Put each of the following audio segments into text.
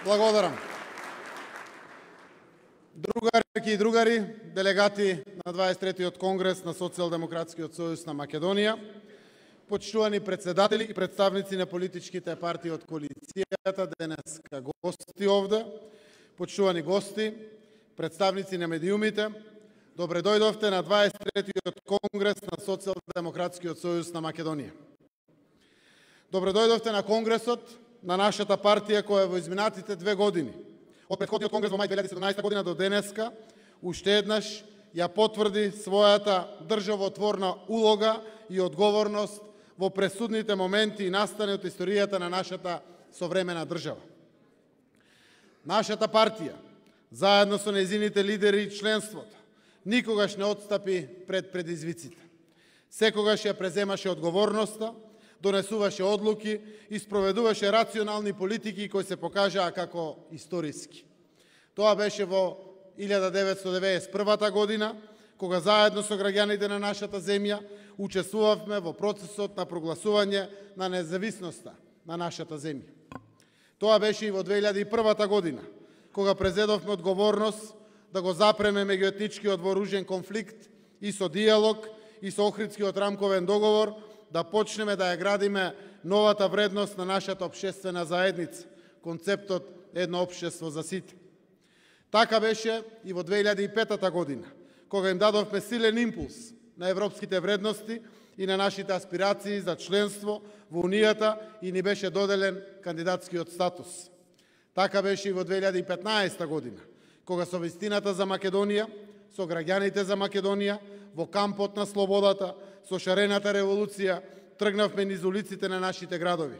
Благодарам. Другарки и другари, делегати на 23-тиот Конгрес на Социјалдемократскиот сојуз на Македонија, почитувани председатели и представници на политичките партии од коалицијата, денеска гости овде, почитувани гости, представници на медиумите, добре дојдовте на 23-тиот Конгрес на Социјалдемократскиот сојуз на Македонија. Добре дојдовте на Конгресот на нашата партија која во изминатите 2 години, од претходниот Конгрес во мај 2017 година до денеска, уште еднаш ја потврди својата државотворна улога и одговорност во пресудните моменти и настани од историјата на нашата современа држава. Нашата партија, заедно со нејзините лидери и членството, никогаш не отстапи пред предизвиците. Секогаш ја преземаше одговорноста, донесуваше одлуки и спроведуваше рационални политики кои се покажаа како историски. Тоа беше во 1991 година, кога заедно со граѓаните на нашата земја учествувавме во процесот на прогласување на независноста на нашата земја. Тоа беше и во 2001 година, кога презедовме одговорност да го запреме меѓуетничкиот вооружен конфликт и со диалог и со Охридскиот рамковен договор да почнеме да ја градиме новата вредност на нашата општествена заедница, концептот едно општество за сите. Така беше и во 2005 година, кога им дадовме силен импулс на европските вредности и на нашите аспирации за членство во Унијата и ни беше доделен кандидатскиот статус. Така беше и во 2015 година, кога со вистината за Македонија, со граѓаните за Македонија, во кампот на слободата, со шарената револуција, тргнавме низ улиците на нашите градови.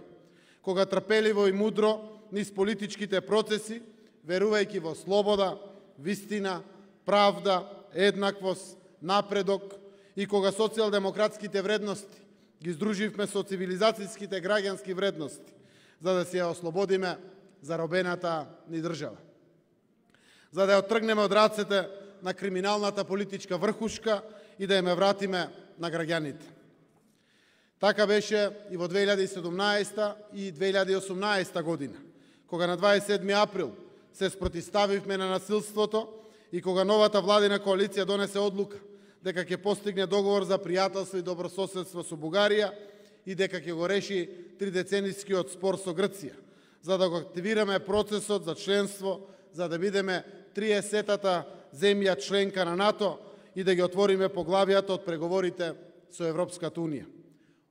Кога трпеливо и мудро низ политичките процеси, верувајќи во слобода, вистина, правда, еднаквост, напредок и кога социјалдемократските вредности ги здруживме со цивилизацијските граѓански вредности, за да се ја ослободиме заробената ни држава. За да ја оттргнеме од рацете на криминалната политичка врхушка и да ја ме вратиме на граѓаните. Така беше и во 2017 и 2018 година, кога на 27 април се спротиставивме на насилството и кога новата владина коалиција донесе одлука дека ќе постигне договор за пријателство и добрососедство со Бугарија и дека ќе го реши тридеценискиот спор со Грција, за да го активираме процесот за членство, за да бидеме 30-тата земја членка на НАТО и да ги отвориме поглавијата од преговорите со Европската Унија.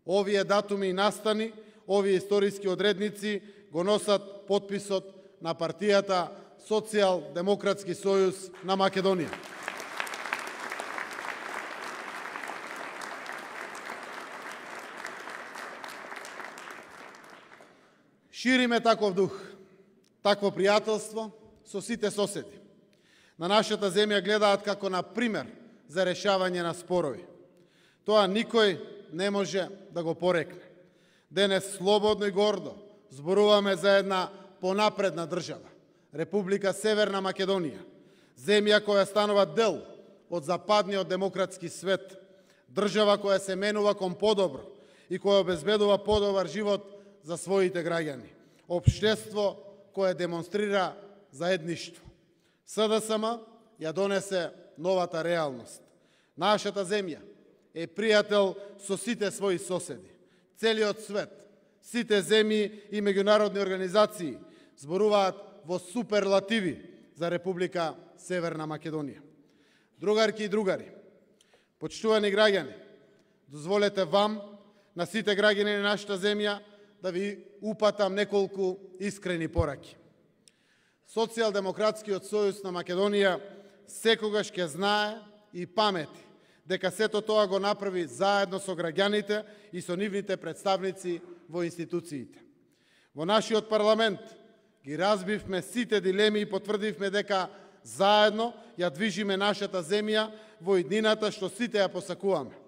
Овие датуми и настани, овие историски одредници го носат потписот на партијата Социјалдемократски сојуз на Македонија. Шириме таков дух, такво пријателство со сите соседи. На нашата земја гледаат како на пример за решавање на спорови. Тоа никој не може да го порекне. Денес слободно и гордо зборуваме за една понапредна држава, Република Северна Македонија, земја која станува дел од западниот демократски свет, држава која се менува кон подобро и која обезбедува подобар живот за своите граѓани, општество кое демонстрира заедништво. СДСМ ја донесе новата реалност. Нашата земја е пријател со сите своји соседи. Целиот свет, сите земји и меѓународни организации зборуваат во суперлативи за Република Северна Македонија. Другарки и другари, почитувани граѓани, дозволете вам, на сите граѓани на нашата земја, да ви упатам неколку искрени пораки. Социјалдемократскиот сојуз на Македонија секогаш ќе знае и памети дека сето тоа го направи заедно со граѓаните и со нивните представници во институциите. Во нашиот парламент ги разбивме сите дилеми и потврдивме дека заедно ја движиме нашата земја во иднината што сите ја посакуваме.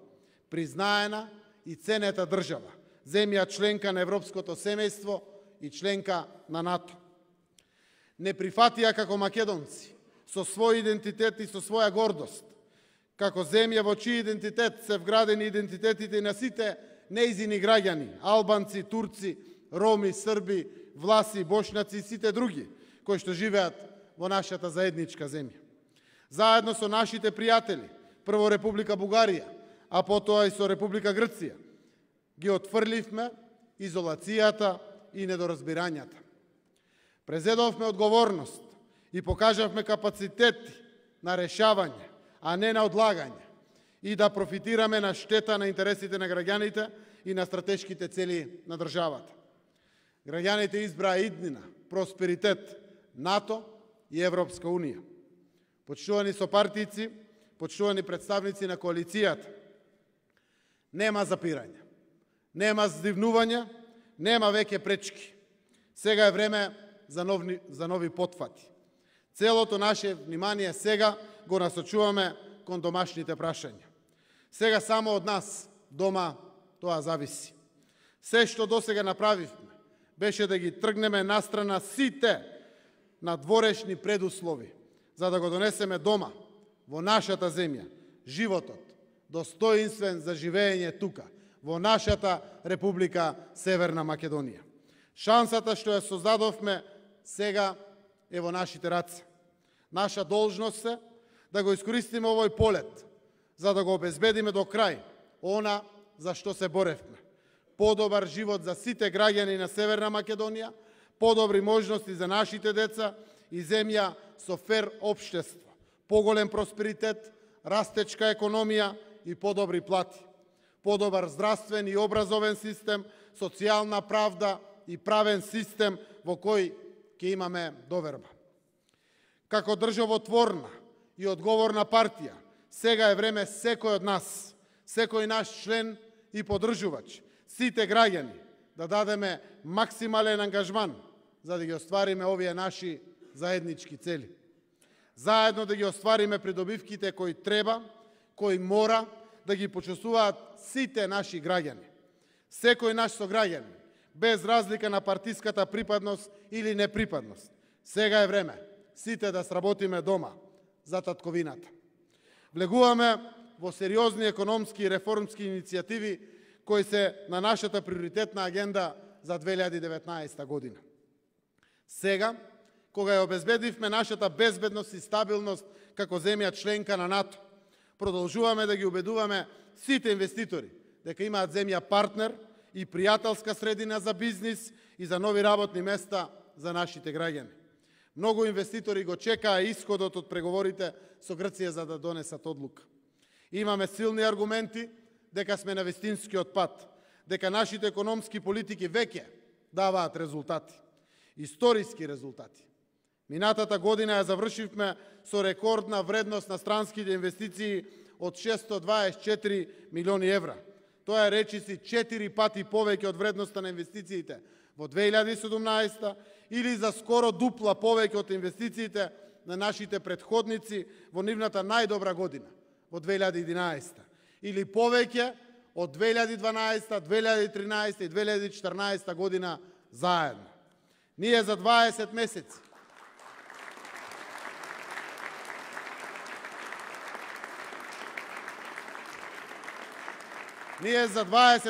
Признаена и ценета држава, земја членка на Европското семејство и членка на НАТО. Не прифатија како македонци, со свој идентитет и со своја гордост, како земја во чиј идентитет се вградени идентитетите на сите нејзини граѓани, албанци, турци, роми, срби, власи, бошнаци и сите други, кои што живеат во нашата заедничка земја. Заедно со нашите пријатели, прво Република Бугарија, а потоа и со Република Грција, ги отфрливме изолацијата и недоразбирањата. Презедовме одговорност и покажавме капацитет на решавање, а не на одлагање, и да профитираме на штета на интересите на граѓаните и на стратешките цели на државата. Граѓаните избраа иднина, просперитет, НАТО и Европска Унија. Почитувани сопартици, почитувани представници на коалицијата, нема запирање, нема здивнување, нема веќе пречки. Сега е време за нови потфати. Целото наше внимание сега го насочуваме кон домашните прашања. Сега само од нас дома тоа зависи. Се што досега направивме беше да ги тргнеме настрана сите надворешни предуслови, за да го донесеме дома, во нашата земја, животот, достоинствен за живење тука, во нашата Република Северна Македонија. Шансата што ја создадовме сега е во нашите раце. Наша должност е да го искористиме овој полет, за да го обезбедиме до крај она за што се боревме. Подобар живот за сите граѓани на Северна Македонија, подобри можности за нашите деца и земја со фер општество, поголем просперитет, растечка економија и подобри плати, подобар здравствен и образовен систем, социјална правда и правен систем во кој ќе имаме доверба. Како државотворна и одговорна партија, сега е време секој од нас, секој наш член и поддржувач, сите граѓани да дадеме максимален ангажман за да ги оствариме овие наши заеднички цели. Заедно да ги оствариме придобивките кои треба, кои мора да ги почувствуваат сите наши граѓани. Секој наш сограѓанин, без разлика на партиската припадност или неприпадност. Сега е време сите да сработиме дома за татковината. Влегуваме во сериозни економски и реформски иницијативи кои се на нашата приоритетна агенда за 2019 година. Сега, кога ја обезбедивме нашата безбедност и стабилност како земја членка на НАТО, продолжуваме да ги убедуваме сите инвеститори дека имаат земја партнер и пријателска средина за бизнис и за нови работни места за нашите граѓани. Многу инвеститори го чекаа исходот од преговорите со Грција за да донесат одлука. Имаме силни аргументи дека сме на вистинскиот пат, дека нашите економски политики веќе даваат резултати, историски резултати. Минатата година ја завршивме со рекордна вредност на странските инвестиции од 624 милиони евра. Тоа е речиси 4 пати повеќе од вредноста на инвестициите во 2017 или за скоро дупла повеќе од инвестициите на нашите предходници во нивната најдобра година, во 2011, или повеќе од 2012, 2013 и 2014 година заедно. Ние за 20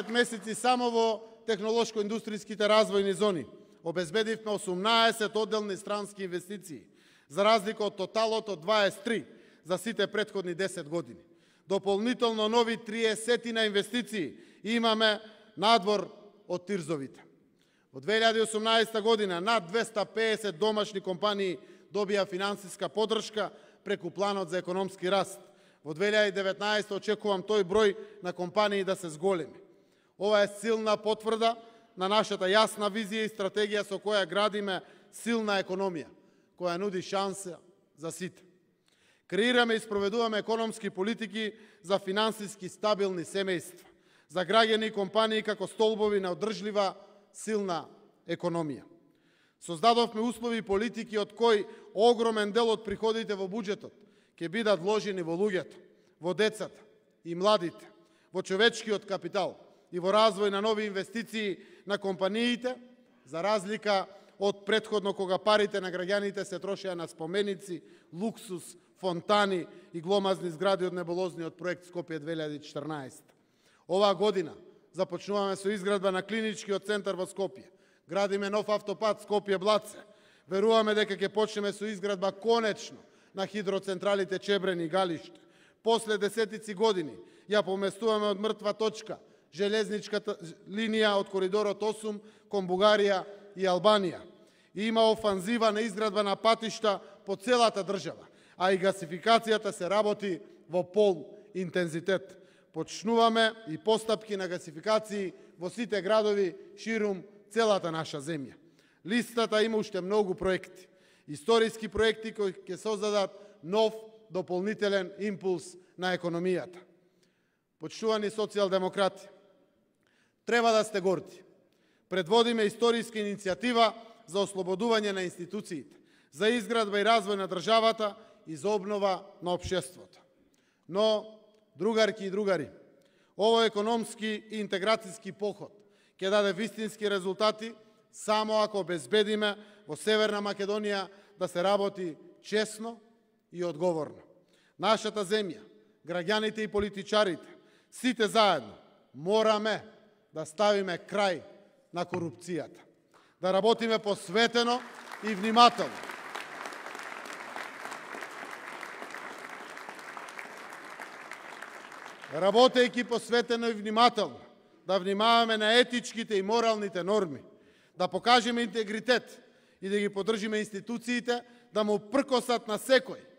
месеци само во технолошко-индустријските развојни зони обезбедивме 18 одделни странски инвестиции, за разлика од тоталот од 23 за сите претходни 10 години. Дополнително нови 30 на инвестиции имаме надвор од тирзовите. Во 2018 година над 250 домашни компании добија финансиска поддршка преку планот за економски раст. Во 2019 очекувам тој број на компании да се зголеми. Ова е силна потврда на нашата јасна визија и стратегија со која градиме силна економија, која нуди шанса за сите. Креираме и спроведуваме економски политики за финансиски стабилни семејства, за граѓани и компании како столбови на одржлива, силна економија. Создадовме услови и политики од кои огромен дел од приходите во буџетот ќе бидат вложени во луѓето, во децата и младите, во човечкиот капитал и во развој на нови инвестиции на компаниите, за разлика од претходно кога парите на граѓаните се трошеа на споменици, луксус, фонтани и гломазни згради од неболозниот проект Скопје 2014. Оваа година започнуваме со изградба на клиничкиот центар во Скопје, градиме нов автопат Скопје-Блаце, Веруваме дека ќе почнеме со изградба конечно на хидроцентралите Чебрен и Галиште. После десетици години ја поместуваме од мртва точка железничката линија од коридорот 8 кон Бугарија и Албанија. Има офанзива на изградба на патишта по целата држава, а и гасификацијата се работи во пол интензитет. Почнуваме и постапки на гасификации во сите градови ширум целата наша земја. Листата има уште многу проекти, историски проекти кои ќе создадат нов дополнителен импулс на економијата. Почнувани социјалдемократи, треба да сте горди. Предводиме историска иницијатива за ослободување на институциите, за изградба и развој на државата и за обнова на општеството. Но, другарки и другари, овој економски и интеграцијски поход ќе даде вистински резултати само ако обезбедиме во Северна Македонија да се работи честно и одговорно. Нашата земја, граѓаните и политичарите, сите заедно мораме да ставиме крај на корупцијата, да работиме посветено и внимателно. Работејќи посветено и внимателно, да внимаваме на етичките и моралните норми, да покажеме интегритет и да ги поддржиме институциите да му пркосат на секој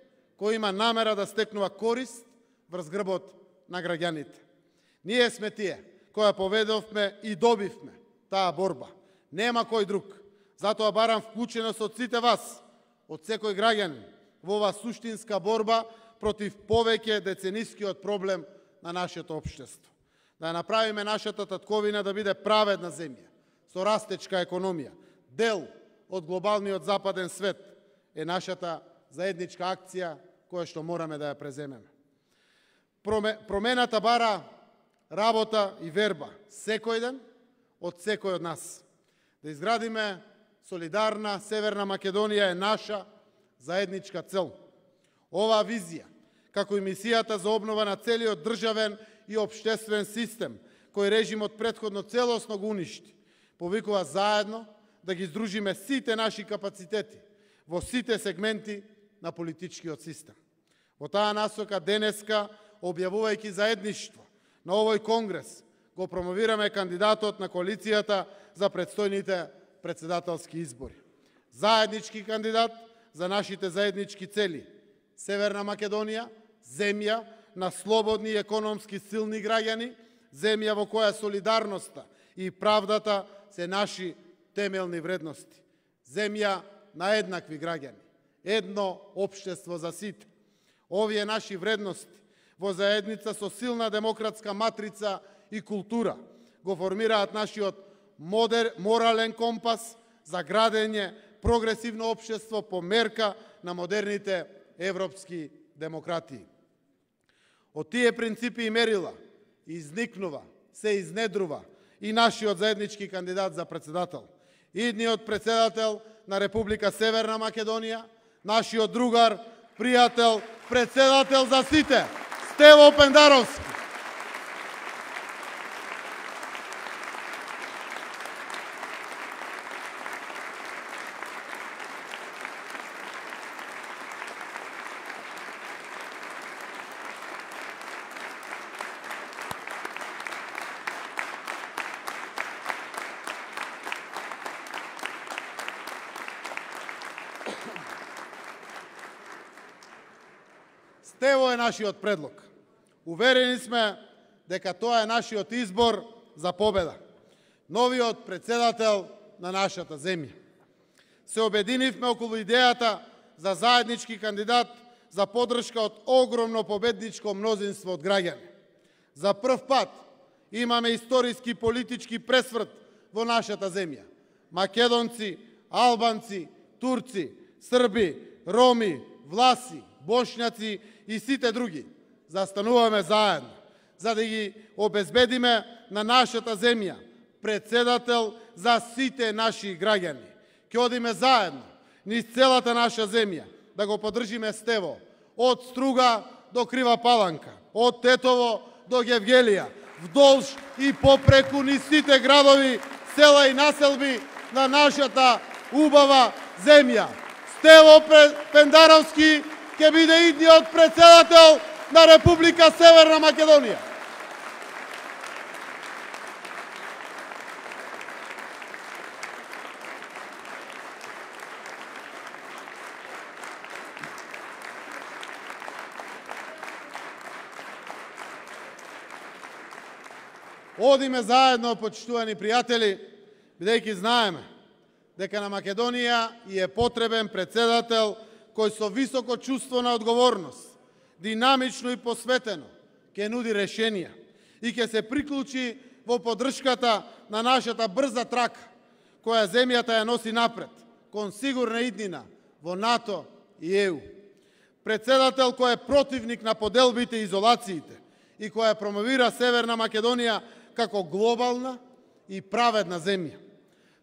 кој има намера да стекнува корист врз грбот на граѓаните. Ние сме тие која поведовме и добивме таа борба. Нема кој друг. Затоа барам вклученост од сите вас, од секој граѓанин, во оваа суштинска борба против повеќе деценискиот проблем на нашето општество. Да ја направиме нашата татковина да биде праведна земја, со растечка економија, дел од глобалниот западен свет, е нашата заедничка акција која што мораме да ја преземеме. Промената бара работа и верба секој ден од секој од нас. Да изградиме солидарна Северна Македонија е наша заедничка цел. Оваа визија, како и мисијата за обнова на целиот државен и општествен систем, кој режимот претходно целосно го уништи, повикува заедно да ги здружиме сите наши капацитети во сите сегменти на политичкиот систем. Во таа насока денеска, објавувајќи заедништво на овој конгрес, го промовираме кандидатот на коалицијата за предстојните председателски избори. Заеднички кандидат за нашите заеднички цели. Северна Македонија, земја на слободни и економски силни граѓани, земја во која солидарноста и правдата се наши темелни вредности. Земја на еднакви граѓани, едно општество за сите. Овие наши вредности во заедница со силна демократска матрица и култура го формираат нашиот морален компас за градење прогресивно општество по мерка на модерните европски демократии. Од тие принципи и мерила изникнува, се изнедрува и нашиот заеднички кандидат за председател. Идниот председател на Република Северна Македонија, нашиот другар, пријател, председател за сите, Стево Пендаровски. Стево е нашиот предлог. Уверени сме дека тоа е нашиот избор за победа. Новиот председател на нашата земја. Се обединивме околу идејата за заеднички кандидат за поддршка од огромно победничко мнозинство од граѓани. За прв пат имаме историски политички пресврт во нашата земја. Македонци, албанци, турци, срби, роми, власи, бошњаци и сите други застануваме заедно, за да ги обезбедиме на нашата земја председател за сите наши граѓани. Ќе одиме заедно низ целата наша земја да го поддржиме Стево, од Струга до Крива Паланка, од Тетово до Гевгелија, вдолж и попреку низ сите градови, села и населби на нашата убава земја. Стево Пендаровски ќе биде идниот председател на Република Северна Македонија. Одиме заедно, почитувани пријатели, бидејќи знаеме дека на Македонија е потребен председател кој со високо чувство на одговорност, динамично и посветено, ќе нуди решенија и ќе се приклучи во поддршката на нашата брза трака, која земјата ја носи напред, кон сигурна иднина во НАТО и ЕУ. Председател кој е противник на поделбите и изолациите и која промовира Северна Македонија како глобална и праведна земја.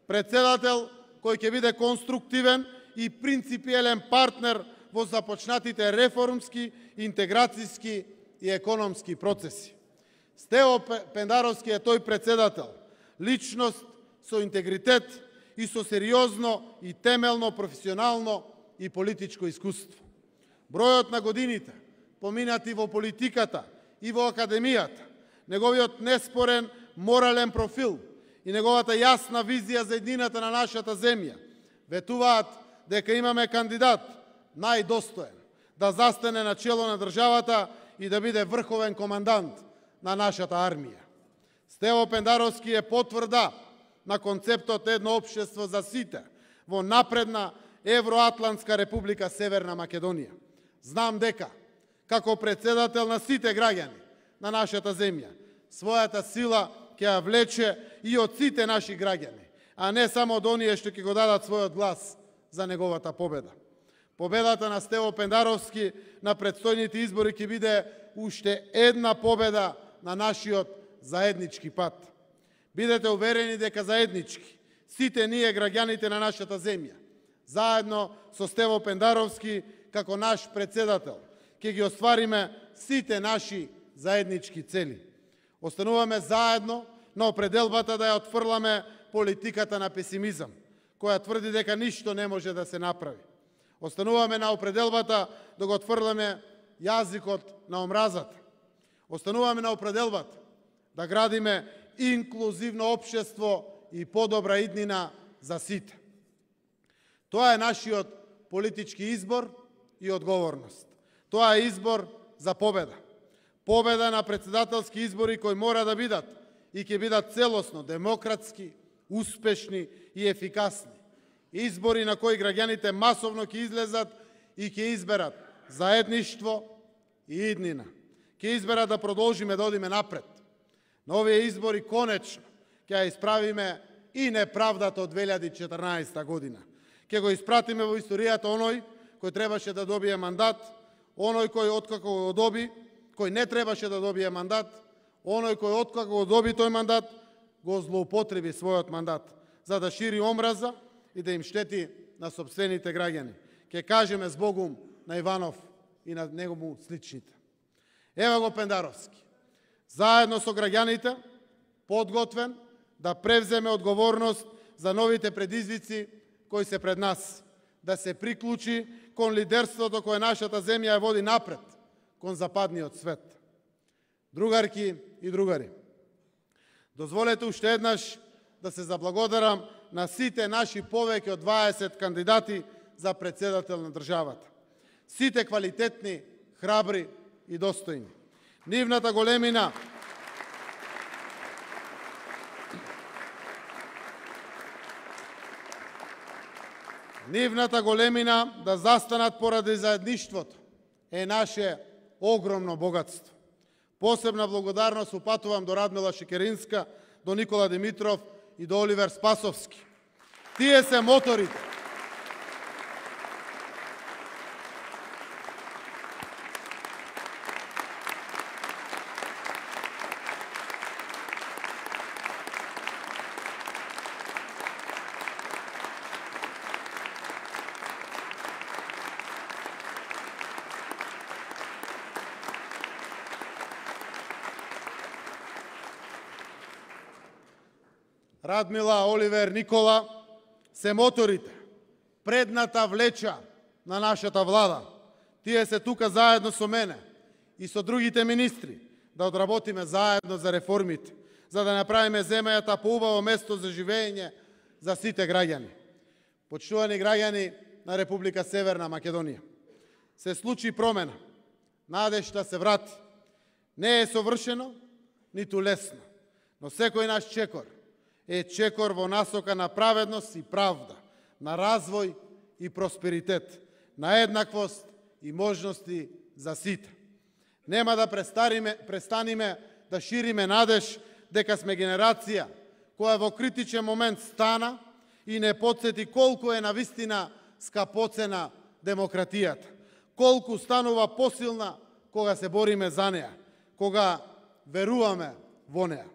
Председател кој ќе биде конструктивен и принципиелен партнер во започнатите реформски, интеграцијски и економски процеси. Стево Пендаровски е тој председател, личност со интегритет и со сериозно и темелно професионално и политичко искуство. Бројот на годините поминати во политиката и во академијата, неговиот неспорен морален профил и неговата јасна визија за еднината на нашата земја ветуваат дека имаме кандидат најдостоен да застане на чело на државата и да биде врховен командант на нашата армија. Стево Пендаровски е потврда на концептот едно општество за сите во напредна Евроатлантска република Северна Македонија. Знам дека, како председател на сите граѓани на нашата земја, својата сила ќе ја влече и од сите наши граѓани, а не само од оние што ќе го дадат својот глас за неговата победа. Победата на Стево Пендаровски на предстојните избори ќе биде уште една победа на нашиот заеднички пат. Бидете уверени дека заеднички, сите ние граѓаните на нашата земја, заедно со Стево Пендаровски како наш председател, ќе ги оствариме сите наши заеднички цели. Остануваме заедно на определбата да ја отфрламе политиката на песимизам, која тврди дека ништо не може да се направи. Остануваме на определбата да го отфрламе јазикот на омразата. Остануваме на определбата да градиме инклузивно општество и подобра иднина за сите. Тоа е нашиот политички избор и одговорност. Тоа е избор за победа. Победа на председателски избори кои мора да бидат и ќе бидат целосно демократски, успешни и ефикасни. Избори на кои граѓаните масовно ќе излезат и ќе изберат заедништво и иднина. Ќе изберат да продолжиме да одиме напред. На овие избори конечно ќе ја исправиме и неправдата од 2014 година. Ќе го испратиме во историјата оној кој требаше да добие мандат, оној кој откако го доби, кој не требаше да добие мандат, оној кој откако го доби тој мандат, го злоупотреби својот мандат, за да шири омраза и да им штети на сопствените граѓани. Ке кажеме збогум на Иванов и на негову сличните. Ева го Пендаровски, заедно со граѓаните, подготвен да превземе одговорност за новите предизвици кои се пред нас, да се приклучи кон лидерството кое нашата земја ја води напред, кон западниот свет. Другарки и другари, дозволете уште еднаш да се заблагодарам на сите наши повеќе од 20 кандидати за председател на државата. Сите квалитетни, храбри и достојни. Нивната големина да застанат поради заедништвото е наше огромно богатство. Посебна благодарност упатувам до Радмила Шекеринска, до Никола Димитров и до Оливер Спасовски. Тие се моторите. Радмила, Оливер, Никола се моторите, предната влеча на нашата влада. Тие се тука заедно со мене и со другите министри да одработиме заедно за реформите, за да направиме земјата поубаво место за живење за сите граѓани. Почитувани граѓани на Република Северна Македонија, се случи промена, надежта се врати. Не е совршено, ниту лесно, но секој наш чекор е чекор во насока на праведност и правда, на развој и просперитет, на еднаквост и можности за сите. Нема да престаниме да шириме надеж дека сме генерација која во критичен момент стана и не потсети колку е навистина скапоцена демократијата, колку станува посилна кога се бориме за неа, кога веруваме во неа.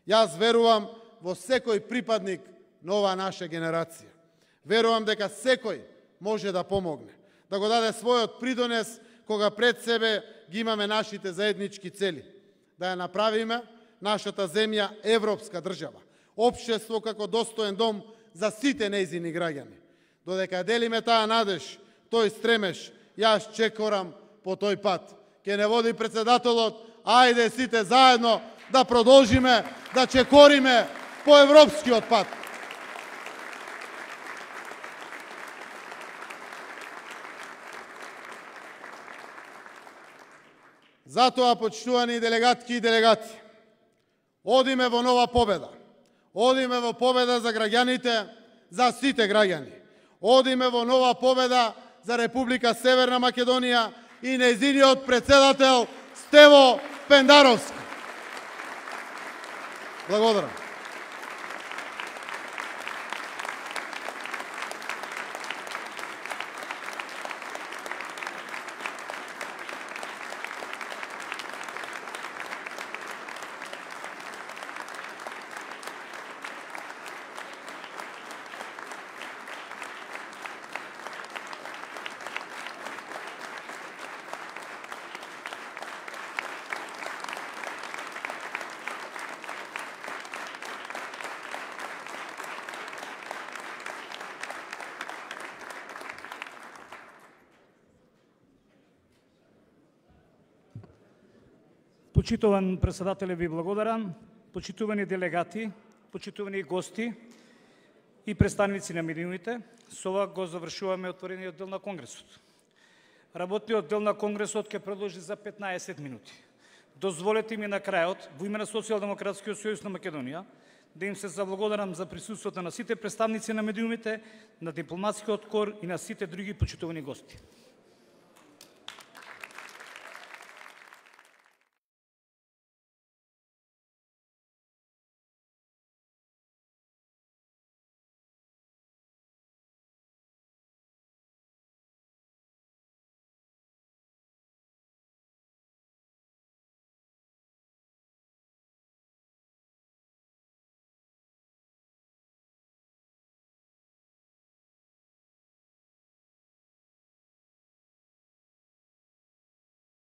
Јас верувам во секој припадник на оваа наша генерација. Верувам дека секој може да помогне, да го даде својот придонес кога пред себе ги имаме нашите заеднички цели, да ја направиме нашата земја европска држава, општество како достоен дом за сите нејзини граѓани. Додека делиме таа надеж, тој стремеш, јас чекорам по тој пат. Ке не води председателот, ајде сите заедно да продолжиме да чекориме по европскиот пат. Затоа, почитувани делегатки и делегати, одиме во нова победа. Одиме во победа за граѓаните, за сите граѓани. Одиме во нова победа за Република Северна Македонија и нејзиниот председател Стево Пендаровски. Благодарам. Почитуван председателе, ви благодарам. Почитувани делегати, почитувани гости и представници на медиумите, со ова го завршуваме отворениот дел на Конгресот. Работниот дел на Конгресот ќе продолжи за 15 минути. Дозволете ми на крајот, во име на Социјалдемократскиот сојуз на Македонија, да им се заблагодарам за присуството на сите представници на медиумите, на дипломатскиот кор и на сите други почитувани гости.